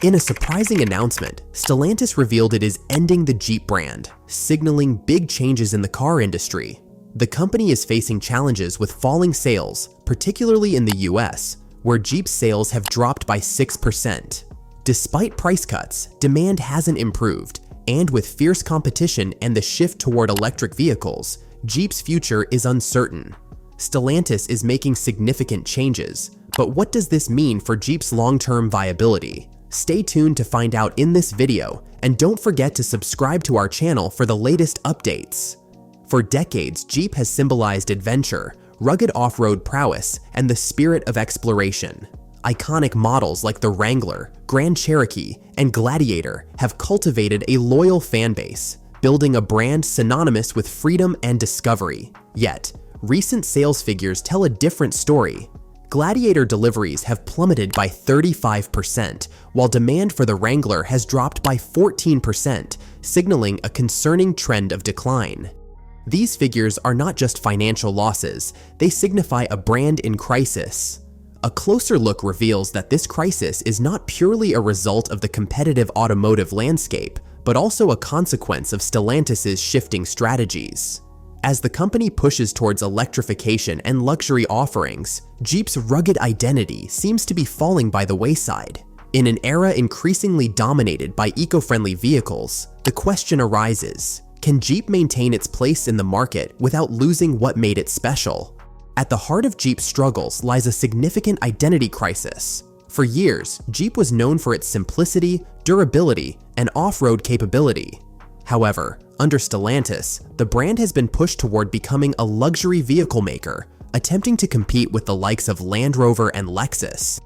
In a surprising announcement, Stellantis revealed it is ending the Jeep brand, signaling big changes in the car industry. The company is facing challenges with falling sales, particularly in the US, where Jeep sales have dropped by 6%. Despite price cuts, demand hasn't improved, and with fierce competition and the shift toward electric vehicles, Jeep's future is uncertain. Stellantis is making significant changes, but what does this mean for Jeep's long-term viability? Stay tuned to find out in this video, and don't forget to subscribe to our channel for the latest updates. For decades, Jeep has symbolized adventure, rugged off-road prowess, and the spirit of exploration. Iconic models like the Wrangler, Grand Cherokee, and Gladiator have cultivated a loyal fan base, building a brand synonymous with freedom and discovery. Yet, recent sales figures tell a different story. Gladiator deliveries have plummeted by 35%, while demand for the Wrangler has dropped by 14%, signaling a concerning trend of decline. These figures are not just financial losses, they signify a brand in crisis. A closer look reveals that this crisis is not purely a result of the competitive automotive landscape, but also a consequence of Stellantis' shifting strategies. As the company pushes towards electrification and luxury offerings, Jeep's rugged identity seems to be falling by the wayside. In an era increasingly dominated by eco-friendly vehicles, the question arises, can Jeep maintain its place in the market without losing what made it special? At the heart of Jeep's struggles lies a significant identity crisis. For years, Jeep was known for its simplicity, durability, and off-road capability. However, under Stellantis, the brand has been pushed toward becoming a luxury vehicle maker, attempting to compete with the likes of Land Rover and Lexus.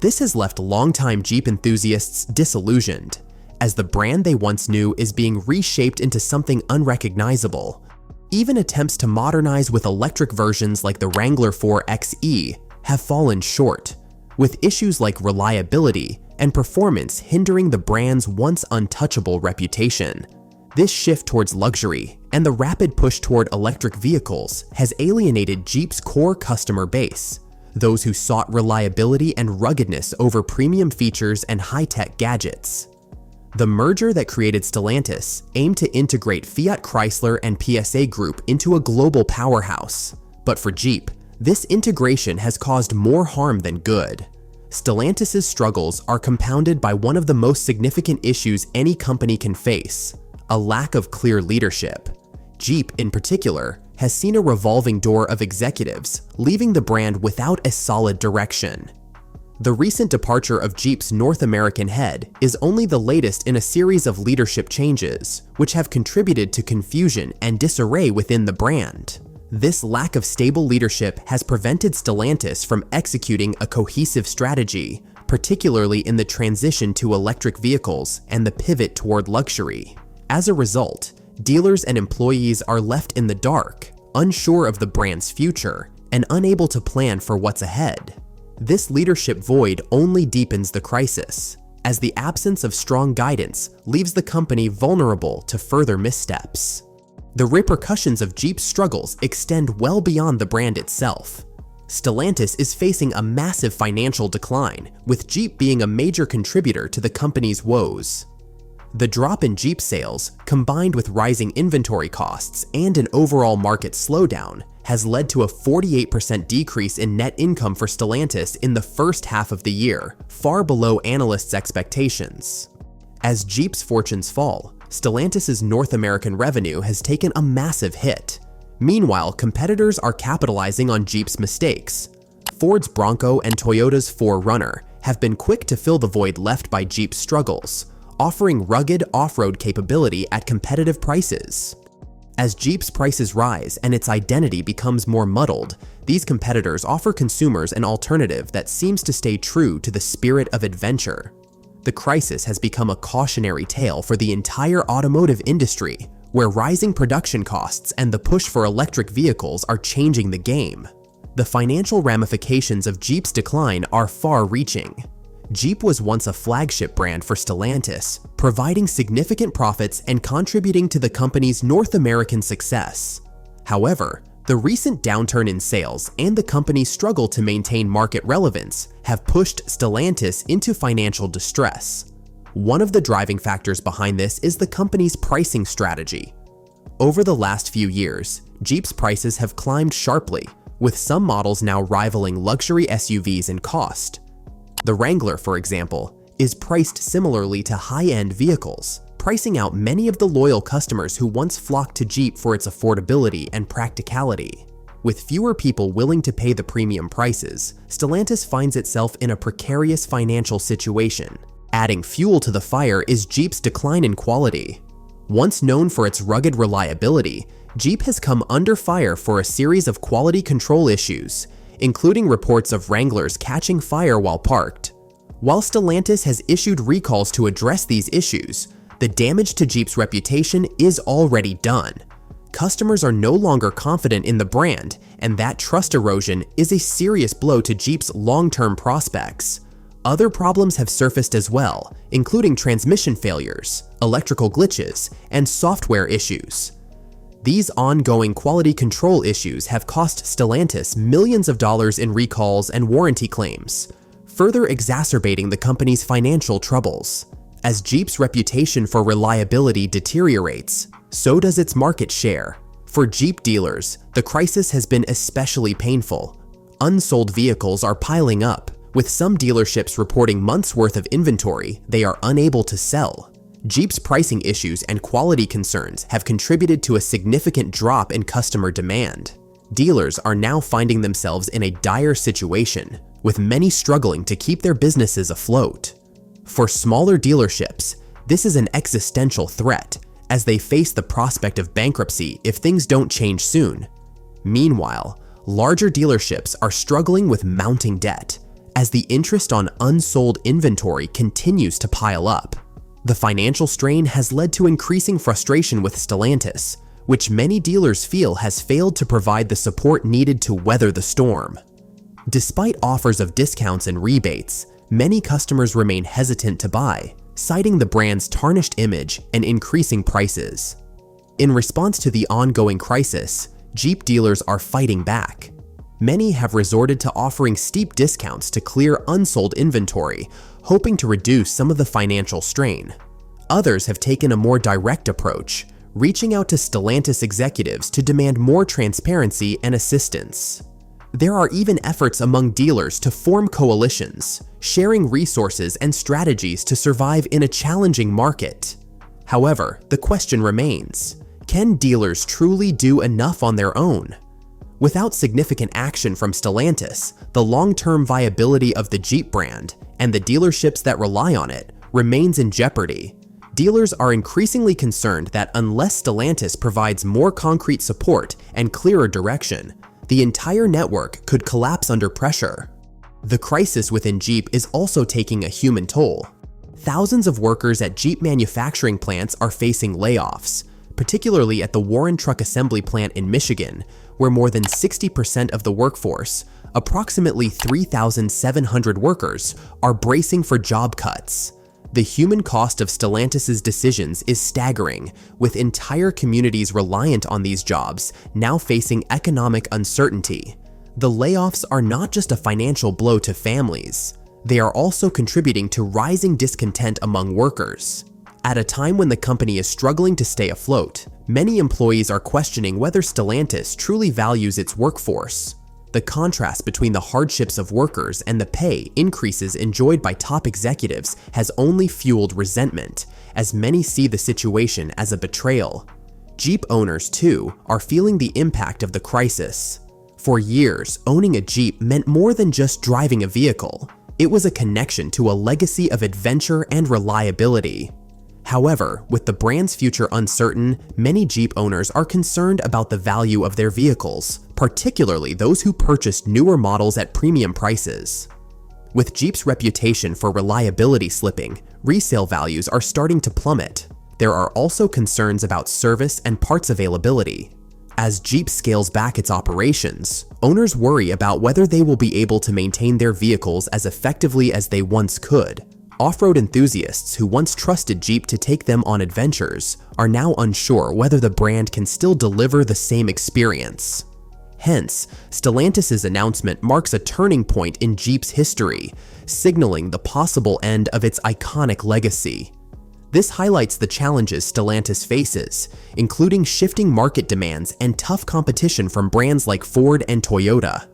This has left longtime Jeep enthusiasts disillusioned, as the brand they once knew is being reshaped into something unrecognizable. Even attempts to modernize with electric versions like the Wrangler 4xe have fallen short, with issues like reliability and performance hindering the brand's once untouchable reputation. This shift towards luxury and the rapid push toward electric vehicles has alienated Jeep's core customer base, those who sought reliability and ruggedness over premium features and high-tech gadgets. The merger that created Stellantis aimed to integrate Fiat Chrysler and PSA Group into a global powerhouse. But for Jeep, this integration has caused more harm than good. Stellantis' struggles are compounded by one of the most significant issues any company can face: a lack of clear leadership. Jeep, in particular, has seen a revolving door of executives, leaving the brand without a solid direction. The recent departure of Jeep's North American head is only the latest in a series of leadership changes, which have contributed to confusion and disarray within the brand. This lack of stable leadership has prevented Stellantis from executing a cohesive strategy, particularly in the transition to electric vehicles and the pivot toward luxury. As a result, dealers and employees are left in the dark, unsure of the brand's future, and unable to plan for what's ahead. This leadership void only deepens the crisis, as the absence of strong guidance leaves the company vulnerable to further missteps. The repercussions of Jeep's struggles extend well beyond the brand itself. Stellantis is facing a massive financial decline, with Jeep being a major contributor to the company's woes. The drop in Jeep sales, combined with rising inventory costs and an overall market slowdown, has led to a 48% decrease in net income for Stellantis in the first half of the year, far below analysts' expectations. As Jeep's fortunes fall, Stellantis' North American revenue has taken a massive hit. Meanwhile, competitors are capitalizing on Jeep's mistakes. Ford's Bronco and Toyota's 4Runner have been quick to fill the void left by Jeep's struggles, offering rugged off-road capability at competitive prices. As Jeep's prices rise and its identity becomes more muddled, these competitors offer consumers an alternative that seems to stay true to the spirit of adventure. The crisis has become a cautionary tale for the entire automotive industry, where rising production costs and the push for electric vehicles are changing the game. The financial ramifications of Jeep's decline are far-reaching. Jeep was once a flagship brand for Stellantis, providing significant profits and contributing to the company's North American success. However, The recent downturn in sales and the company's struggle to maintain market relevance have pushed Stellantis into financial distress. One of the driving factors behind this is the company's pricing strategy. Over the last few years, Jeep's prices have climbed sharply, with some models now rivaling luxury SUVs in cost. The Wrangler, for example, is priced similarly to high-end vehicles, pricing out many of the loyal customers who once flocked to Jeep for its affordability and practicality. With fewer people willing to pay the premium prices, Stellantis finds itself in a precarious financial situation. Adding fuel to the fire is Jeep's decline in quality. Once known for its rugged reliability, Jeep has come under fire for a series of quality control issues, including reports of Wranglers catching fire while parked. While Stellantis has issued recalls to address these issues, the damage to Jeep's reputation is already done. Customers are no longer confident in the brand, and that trust erosion is a serious blow to Jeep's long-term prospects. Other problems have surfaced as well, including transmission failures, electrical glitches, and software issues. These ongoing quality control issues have cost Stellantis millions of dollars in recalls and warranty claims, further exacerbating the company's financial troubles. As Jeep's reputation for reliability deteriorates, so does its market share. For Jeep dealers, the crisis has been especially painful. Unsold vehicles are piling up, with some dealerships reporting months' worth of inventory they are unable to sell. Jeep's pricing issues and quality concerns have contributed to a significant drop in customer demand. Dealers are now finding themselves in a dire situation, with many struggling to keep their businesses afloat. For smaller dealerships, this is an existential threat, as they face the prospect of bankruptcy if things don't change soon. Meanwhile, larger dealerships are struggling with mounting debt, as the interest on unsold inventory continues to pile up. The financial strain has led to increasing frustration with Stellantis, which many dealers feel has failed to provide the support needed to weather the storm. Despite offers of discounts and rebates, many customers remain hesitant to buy, citing the brand's tarnished image and increasing prices. In response to the ongoing crisis, Jeep dealers are fighting back. Many have resorted to offering steep discounts to clear unsold inventory, hoping to reduce some of the financial strain. Others have taken a more direct approach, reaching out to Stellantis executives to demand more transparency and assistance. There are even efforts among dealers to form coalitions, sharing resources and strategies to survive in a challenging market. However, the question remains, can dealers truly do enough on their own? Without significant action from Stellantis, the long-term viability of the Jeep brand and the dealerships that rely on it remains in jeopardy. Dealers are increasingly concerned that unless Stellantis provides more concrete support and clearer direction, the entire network could collapse under pressure. The crisis within Jeep is also taking a human toll. Thousands of workers at Jeep manufacturing plants are facing layoffs, particularly at the Warren Truck Assembly plant in Michigan, where more than 60% of the workforce, approximately 3,700 workers, are bracing for job cuts. The human cost of Stellantis' decisions is staggering, with entire communities reliant on these jobs now facing economic uncertainty. The layoffs are not just a financial blow to families, they are also contributing to rising discontent among workers. At a time when the company is struggling to stay afloat, many employees are questioning whether Stellantis truly values its workforce. The contrast between the hardships of workers and the pay increases enjoyed by top executives has only fueled resentment, as many see the situation as a betrayal. Jeep owners, too, are feeling the impact of the crisis. For years, owning a Jeep meant more than just driving a vehicle. It was a connection to a legacy of adventure and reliability. However, with the brand's future uncertain, many Jeep owners are concerned about the value of their vehicles, particularly those who purchased newer models at premium prices. With Jeep's reputation for reliability slipping, resale values are starting to plummet. There are also concerns about service and parts availability. As Jeep scales back its operations, owners worry about whether they will be able to maintain their vehicles as effectively as they once could. Off-road enthusiasts who once trusted Jeep to take them on adventures are now unsure whether the brand can still deliver the same experience. Hence, Stellantis' announcement marks a turning point in Jeep's history, signaling the possible end of its iconic legacy. This highlights the challenges Stellantis faces, including shifting market demands and tough competition from brands like Ford and Toyota.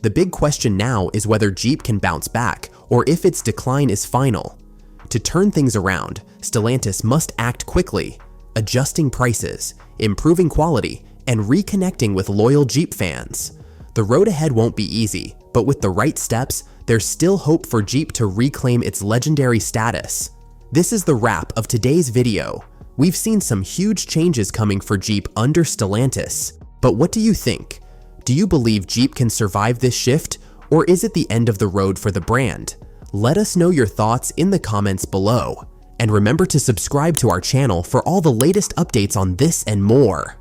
The big question now is whether Jeep can bounce back or if its decline is final. To turn things around, Stellantis must act quickly, adjusting prices, improving quality, and reconnecting with loyal Jeep fans. The road ahead won't be easy, but with the right steps, there's still hope for Jeep to reclaim its legendary status. This is the wrap of today's video. We've seen some huge changes coming for Jeep under Stellantis, but what do you think? Do you believe Jeep can survive this shift, or is it the end of the road for the brand? Let us know your thoughts in the comments below. And remember to subscribe to our channel for all the latest updates on this and more.